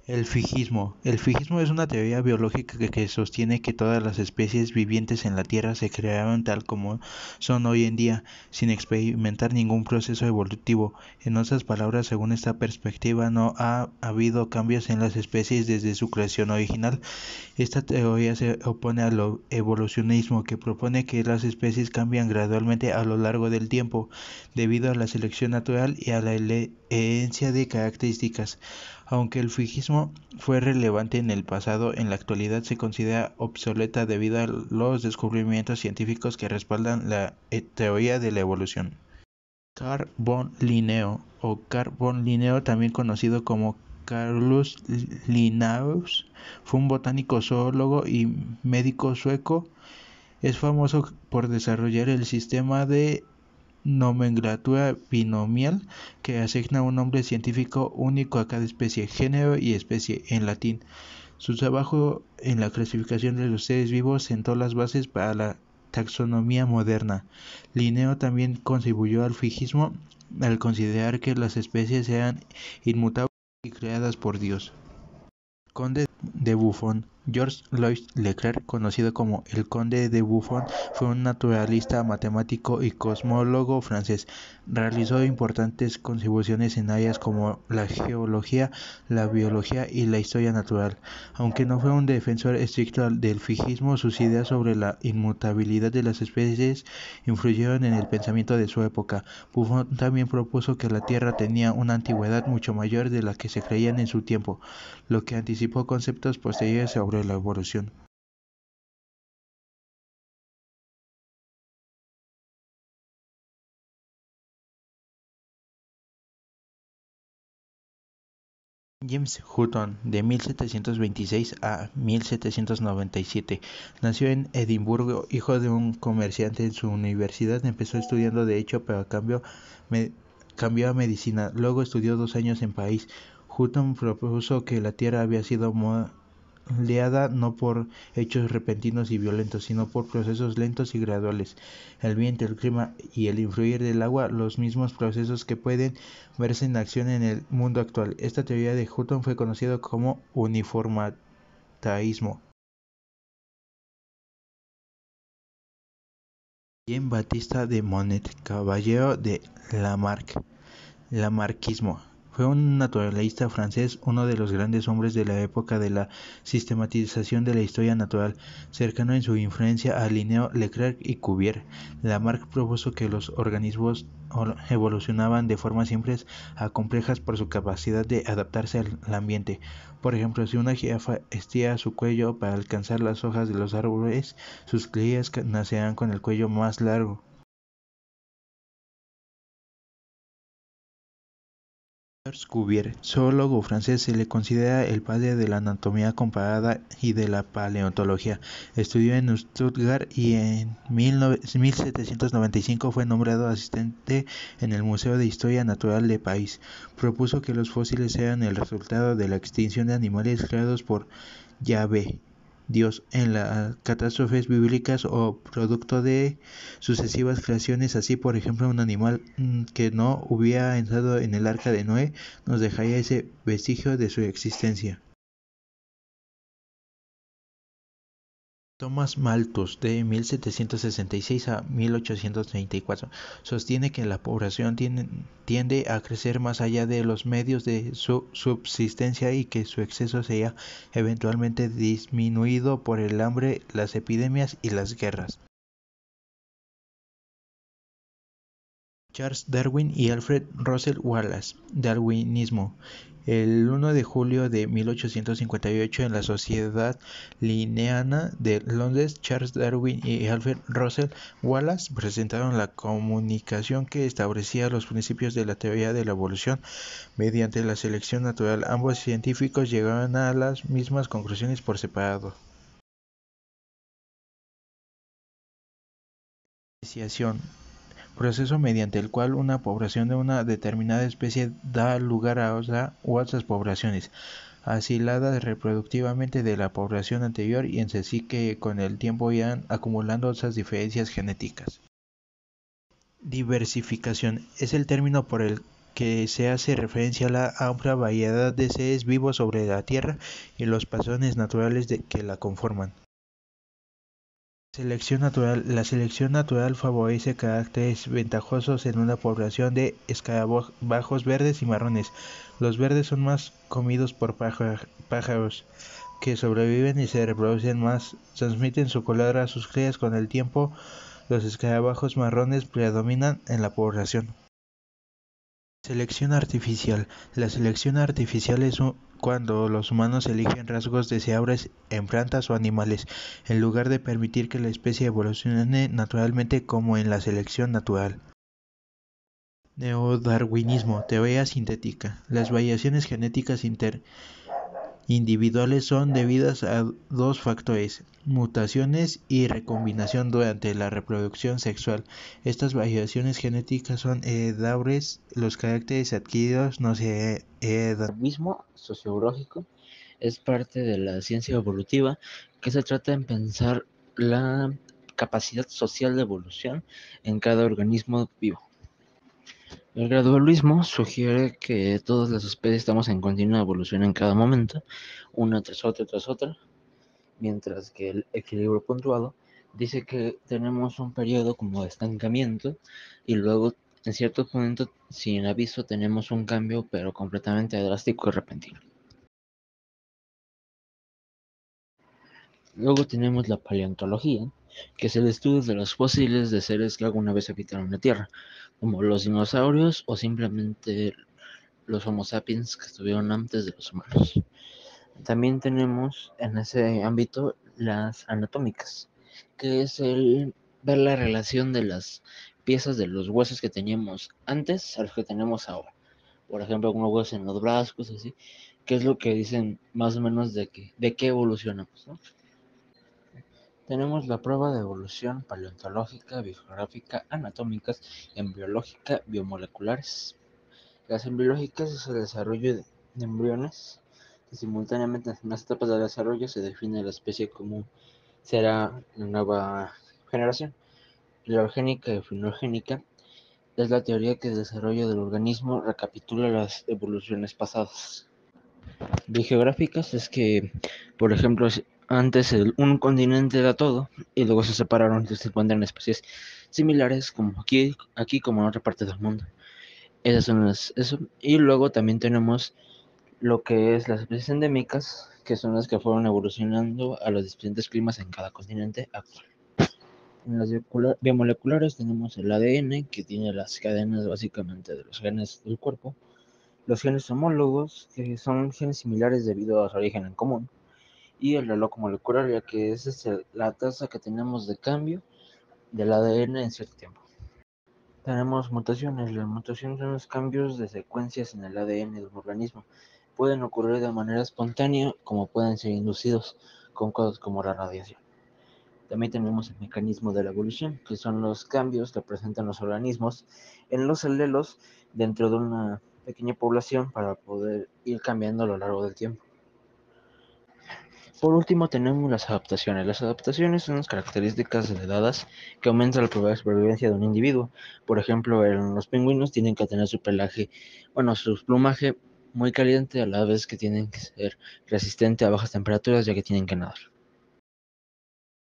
El fijismo. El fijismo es una teoría biológica que sostiene que todas las especies vivientes en la Tierra se crearon tal como son hoy en día, sin experimentar ningún proceso evolutivo. En otras palabras, según esta perspectiva, no ha habido cambios en las especies desde su creación original. Esta teoría se opone al evolucionismo, que propone que las especies cambian gradualmente a lo largo del tiempo, debido a la selección natural y a la herencia de características. Aunque el fijismo fue relevante en el pasado, en la actualidad se considera obsoleta debido a los descubrimientos científicos que respaldan la teoría de la evolución. Carl von Linneo, o Carl von Linneo, también conocido como Carolus Linnaeus, fue un botánico, zoólogo y médico sueco. Es famoso por desarrollar el sistema de nomenclatura binomial que asigna un nombre científico único a cada especie, género y especie en latín. Su trabajo en la clasificación de los seres vivos sentó las bases para la taxonomía moderna. Linneo también contribuyó al fijismo al considerar que las especies eran inmutables y creadas por Dios. Conde de Buffon. Georges Louis Leclerc, conocido como el Conde de Buffon, fue un naturalista, matemático y cosmólogo francés. Realizó importantes contribuciones en áreas como la geología, la biología y la historia natural. Aunque no fue un defensor estricto del fijismo, sus ideas sobre la inmutabilidad de las especies influyeron en el pensamiento de su época. Buffon también propuso que la Tierra tenía una antigüedad mucho mayor de la que se creía en su tiempo, lo que anticipó conceptos posteriores sobre la evolución. James Hutton, de 1726 a 1797, nació en Edimburgo, hijo de un comerciante. En su universidad empezó estudiando derecho, pero me, cambió a medicina. Luego estudió 2 años en París. Hutton propuso que la Tierra había sido moldeada no por hechos repentinos y violentos, sino por procesos lentos y graduales. El viento, el clima y el influir del agua, los mismos procesos que pueden verse en acción en el mundo actual. Esta teoría de Hutton fue conocida como uniformitarismo. Jean-Baptiste de Monnet, caballero de Lamarck. Lamarckismo. Fue un naturalista francés, uno de los grandes hombres de la época de la sistematización de la historia natural, cercano en su influencia a Linneo, Leclerc y Cuvier. Lamarck propuso que los organismos evolucionaban de formas simples a complejas por su capacidad de adaptarse al ambiente. Por ejemplo, si una jirafa estira su cuello para alcanzar las hojas de los árboles, sus crías nacerán con el cuello más largo. Georges Cuvier, zoólogo francés, se le considera el padre de la anatomía comparada y de la paleontología. Estudió en Stuttgart y en 1795 fue nombrado asistente en el Museo de Historia Natural de París. Propuso que los fósiles eran el resultado de la extinción de animales creados por Yahvé, Dios, en las catástrofes bíblicas o producto de sucesivas creaciones. Así, por ejemplo, un animal que no hubiera entrado en el arca de Noé nos dejaría ese vestigio de su existencia. Thomas Malthus, de 1766 a 1834, sostiene que la población tiende a crecer más allá de los medios de su subsistencia y que su exceso sea eventualmente disminuido por el hambre, las epidemias y las guerras. Charles Darwin y Alfred Russel Wallace. Darwinismo. El 1 de julio de 1858, en la Sociedad Linneana de Londres, Charles Darwin y Alfred Russel Wallace presentaron la comunicación que establecía los principios de la teoría de la evolución mediante la selección natural. Ambos científicos llegaron a las mismas conclusiones por separado. Especiación. Proceso mediante el cual una población de una determinada especie da lugar a otra u otras poblaciones, aisladas reproductivamente de la población anterior, y en sí que con el tiempo irán acumulando otras diferencias genéticas. Diversificación es el término por el que se hace referencia a la amplia variedad de seres vivos sobre la Tierra y los patrones naturales que la conforman. La selección natural favorece caracteres ventajosos en una población de escarabajos verdes y marrones. Los verdes son más comidos por pájaros, que sobreviven y se reproducen más, transmiten su color a sus crías con el tiempo. Los escarabajos marrones predominan en la población. Selección artificial. La selección artificial es cuando los humanos eligen rasgos deseables en plantas o animales, en lugar de permitir que la especie evolucione naturalmente como en la selección natural. Neodarwinismo, teoría sintética. Las variaciones genéticas individuales son debidas a dos factores: mutaciones y recombinación durante la reproducción sexual. Estas variaciones genéticas son heredables, los caracteres adquiridos no se heredan. El darwinismo sociológico es parte de la ciencia evolutiva que se trata en pensar la capacidad social de evolución en cada organismo vivo. El gradualismo sugiere que todas las especies estamos en continua evolución en cada momento, una tras otra, mientras que el equilibrio puntuado dice que tenemos un periodo como de estancamiento y luego en ciertos momentos sin aviso tenemos un cambio pero completamente drástico y repentino. Luego tenemos la paleontología, que es el estudio de los fósiles de seres que alguna vez habitaron la Tierra, como los dinosaurios o simplemente los Homo sapiens que estuvieron antes de los humanos. También tenemos en ese ámbito las anatómicas, que es el ver la relación de las piezas de los huesos que teníamos antes a los que tenemos ahora. Por ejemplo, algunos huesos en los brazos, así, que es lo que dicen más o menos de qué evolucionamos, ¿no? Tenemos la prueba de evolución paleontológica, biogeográfica, anatómicas, embriológica, biomoleculares. Las embriológicas es el desarrollo de embriones que simultáneamente en las etapas de desarrollo se define la especie común, será la nueva generación. La orgénica y filogénica es la teoría que el desarrollo del organismo recapitula las evoluciones pasadas. Biogeográficas es que, por ejemplo, antes un continente era todo y luego se separaron y se encuentran especies similares como aquí como en otra parte del mundo. Esas son eso. Y luego también tenemos lo que es las especies endémicas, que son las que fueron evolucionando a los diferentes climas en cada continente actual. En las biomoleculares tenemos el ADN, que tiene las cadenas básicamente de los genes del cuerpo. Los genes homólogos, que son genes similares debido a su origen en común. Y el reloj molecular, ya que es la tasa que tenemos de cambio del ADN en cierto tiempo. Tenemos mutaciones. Las mutaciones son los cambios de secuencias en el ADN de un organismo. Pueden ocurrir de manera espontánea, como pueden ser inducidos con cosas como la radiación. También tenemos el mecanismo de la evolución, que son los cambios que presentan los organismos en los alelos dentro de una pequeña población para poder ir cambiando a lo largo del tiempo. Por último tenemos las adaptaciones. Las adaptaciones son las características heredadas que aumentan la probabilidad de supervivencia de un individuo. Por ejemplo, los pingüinos tienen que tener su pelaje, su plumaje muy caliente a la vez que tienen que ser resistente a bajas temperaturas ya que tienen que nadar.